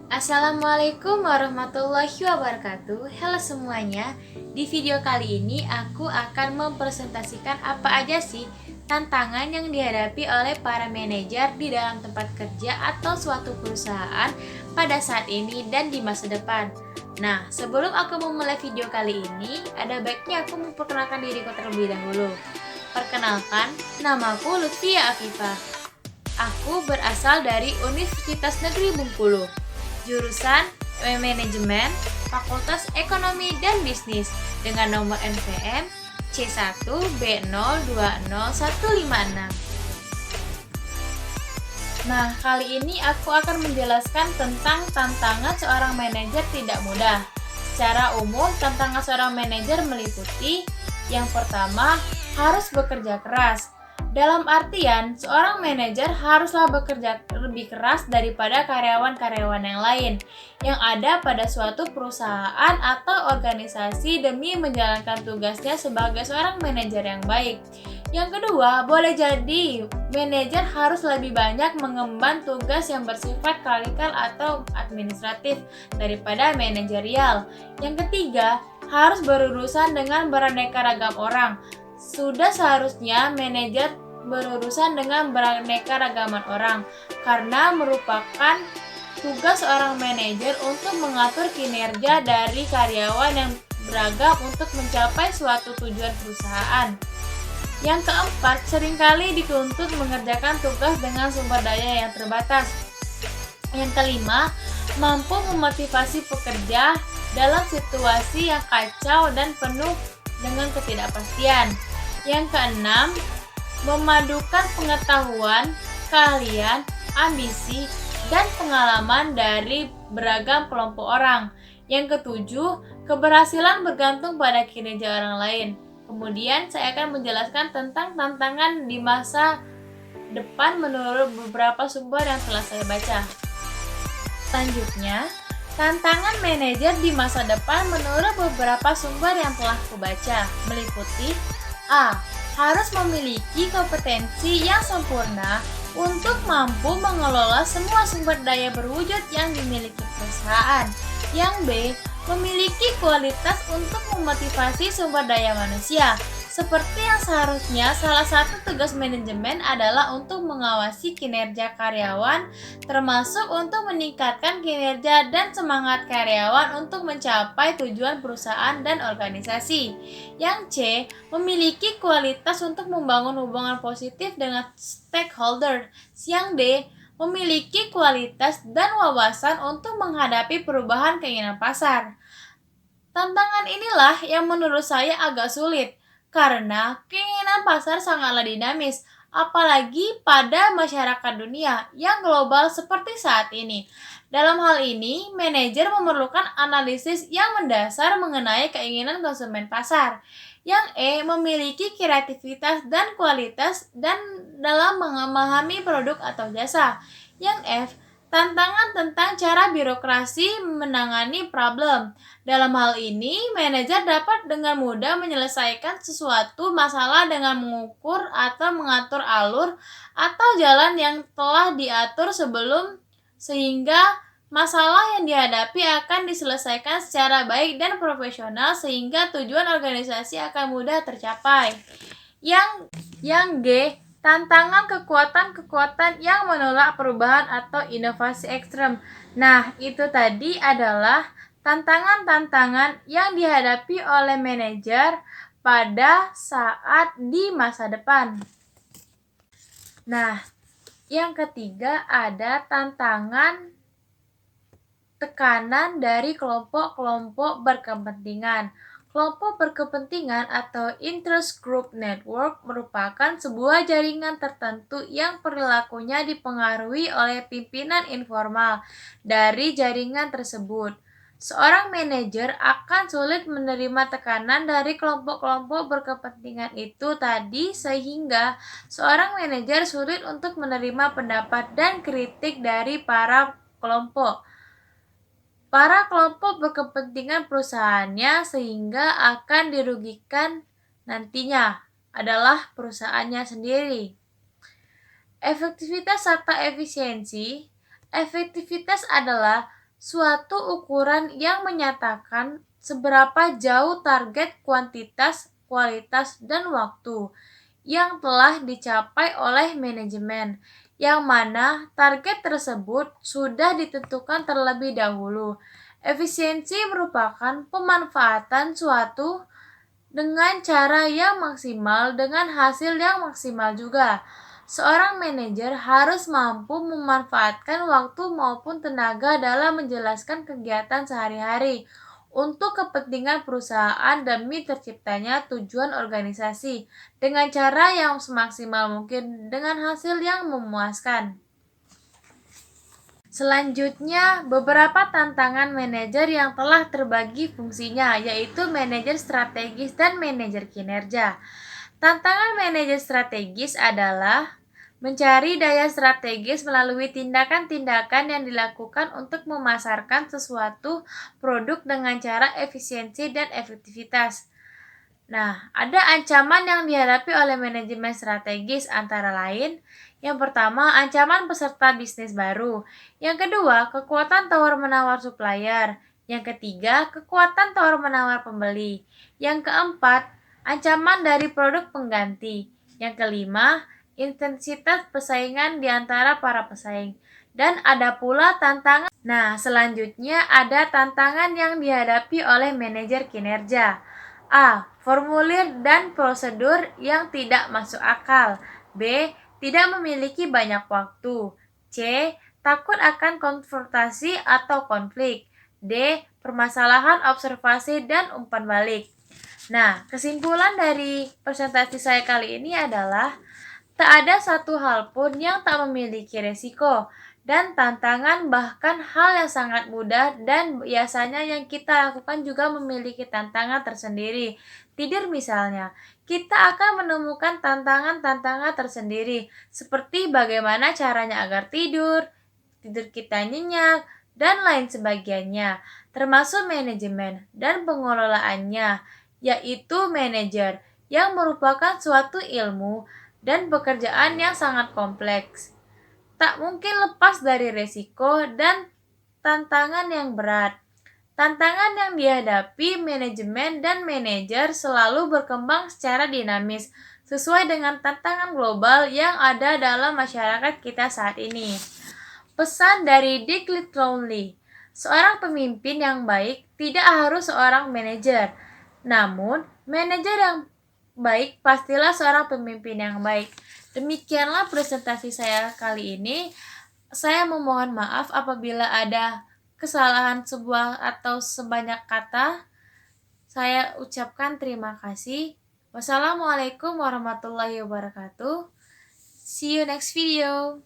Assalamualaikum warahmatullahi wabarakatuh. Halo semuanya. Di video kali ini aku akan mempresentasikan apa aja sih tantangan yang dihadapi oleh para manajer di dalam tempat kerja atau suatu perusahaan pada saat ini dan di masa depan. Nah, sebelum aku memulai video kali ini, ada baiknya aku memperkenalkan diriku terlebih dahulu. Perkenalkan, namaku Lutfia Afifah. Aku berasal dari Universitas Negeri Bengkulu, jurusan Manajemen, Fakultas Ekonomi dan Bisnis dengan nomor NPM C1B020156. Nah, kali ini aku akan menjelaskan tentang tantangan seorang manajer tidak mudah. Secara umum, tantangan seorang manajer meliputi yang pertama, harus bekerja keras. Dalam artian, seorang manajer haruslah bekerja lebih keras daripada karyawan-karyawan yang lain yang ada pada suatu perusahaan atau organisasi demi menjalankan tugasnya sebagai seorang manajer yang baik. Yang kedua, boleh jadi manajer harus lebih banyak mengemban tugas yang bersifat klerikal atau administratif daripada manajerial. Yang ketiga, harus berurusan dengan beraneka ragam orang. Sudah seharusnya manajer berurusan dengan beraneka ragaman orang karena merupakan tugas seorang manajer untuk mengatur kinerja dari karyawan yang beragam untuk mencapai suatu tujuan perusahaan. Yang keempat, seringkali dituntut mengerjakan tugas dengan sumber daya yang terbatas. Yang kelima, mampu memotivasi pekerja dalam situasi yang kacau dan penuh dengan ketidakpastian. Yang keenam, memadukan pengetahuan, keahlian, ambisi, dan pengalaman dari beragam kelompok orang. Yang ketujuh, keberhasilan bergantung pada kinerja orang lain. Kemudian saya akan menjelaskan tentang tantangan di masa depan menurut beberapa sumber yang telah saya baca. Selanjutnya, tantangan manajer di masa depan menurut beberapa sumber yang telah kubaca meliputi A. Harus memiliki kompetensi yang sempurna untuk mampu mengelola semua sumber daya berwujud yang dimiliki perusahaan. Yang B. Memiliki kualitas untuk memotivasi sumber daya manusia. Seperti yang seharusnya, salah satu tugas manajemen adalah untuk mengawasi kinerja karyawan, termasuk untuk meningkatkan kinerja dan semangat karyawan untuk mencapai tujuan perusahaan dan organisasi. Yang C. Memiliki kualitas untuk membangun hubungan positif dengan stakeholder. Yang D. Memiliki kualitas dan wawasan untuk menghadapi perubahan keinginan pasar. Tantangan inilah yang menurut saya agak sulit, karena keinginan pasar sangatlah dinamis, apalagi pada masyarakat dunia yang global seperti saat ini. Dalam hal ini, manajer memerlukan analisis yang mendasar mengenai keinginan konsumen pasar. Yang E. Memiliki kreativitas dan kualitas dan dalam memahami produk atau jasa. Yang F. Tantangan tentang cara birokrasi menangani problem. Dalam hal ini, manajer dapat dengan mudah menyelesaikan sesuatu masalah dengan mengukur atau mengatur alur atau jalan yang telah diatur sebelum sehingga masalah yang dihadapi akan diselesaikan secara baik dan profesional sehingga tujuan organisasi akan mudah tercapai. Yang G, tantangan kekuatan-kekuatan yang menolak perubahan atau inovasi ekstrem. Nah, itu tadi adalah tantangan-tantangan yang dihadapi oleh manajer pada saat di masa depan. Nah, yang ketiga ada tantangan tekanan dari kelompok-kelompok berkepentingan. Kelompok berkepentingan atau interest group network merupakan sebuah jaringan tertentu yang perilakunya dipengaruhi oleh pimpinan informal dari jaringan tersebut. Seorang manajer akan sulit menerima tekanan dari kelompok-kelompok berkepentingan itu tadi sehingga seorang manajer sulit untuk menerima pendapat dan kritik dari para kelompok berkepentingan perusahaannya sehingga akan dirugikan nantinya adalah perusahaannya sendiri. Efektivitas serta efisiensi. Efektivitas adalah suatu ukuran yang menyatakan seberapa jauh target kuantitas, kualitas, dan waktu yang telah dicapai oleh manajemen, yang mana target tersebut sudah ditentukan terlebih dahulu. Efisiensi merupakan pemanfaatan suatu dengan cara yang maksimal dengan hasil yang maksimal juga. Seorang manajer harus mampu memanfaatkan waktu maupun tenaga dalam menjelaskan kegiatan sehari-hari untuk kepentingan perusahaan demi terciptanya tujuan organisasi dengan cara yang semaksimal mungkin dengan hasil yang memuaskan. Selanjutnya, beberapa tantangan manajer yang telah terbagi fungsinya, yaitu manajer strategis dan manajer kinerja. Tantangan manajer strategis adalah mencari daya strategis melalui tindakan-tindakan yang dilakukan untuk memasarkan sesuatu produk dengan cara efisiensi dan efektivitas. Nah, ada ancaman yang dihadapi oleh manajemen strategis antara lain, yang pertama, ancaman peserta bisnis baru. Yang kedua, kekuatan tawar-menawar supplier. Yang ketiga, kekuatan tawar-menawar pembeli. Yang keempat, ancaman dari produk pengganti. Yang kelima, intensitas persaingan di antara para pesaing. Dan ada pula tantangan. Nah, selanjutnya ada tantangan yang dihadapi oleh manajer kinerja. A. Formulir dan prosedur yang tidak masuk akal. B. Tidak memiliki banyak waktu. C. Takut akan konfrontasi atau konflik. D. Permasalahan observasi dan umpan balik. Nah, kesimpulan dari presentasi saya kali ini adalah tak ada satu hal pun yang tak memiliki resiko dan tantangan, bahkan hal yang sangat mudah dan biasanya yang kita lakukan juga memiliki tantangan tersendiri. Tidur misalnya, kita akan menemukan tantangan-tantangan tersendiri, seperti bagaimana caranya agar tidur kita nyenyak, dan lain sebagainya, termasuk manajemen dan pengelolaannya, yaitu manajer, yang merupakan suatu ilmu dan pekerjaan yang sangat kompleks. Tak mungkin lepas dari resiko dan tantangan yang berat. Tantangan yang dihadapi manajemen dan manajer selalu berkembang secara dinamis, sesuai dengan tantangan global yang ada dalam masyarakat kita saat ini. Pesan dari Dick Littlely, seorang pemimpin yang baik tidak harus seorang manajer, namun manajer yang baik pastilah seorang pemimpin yang baik. Demikianlah presentasi saya kali ini. Saya memohon maaf apabila ada kesalahan sebuah atau sebanyak kata. Saya ucapkan terima kasih. Wassalamualaikum warahmatullahi wabarakatuh. See you next video.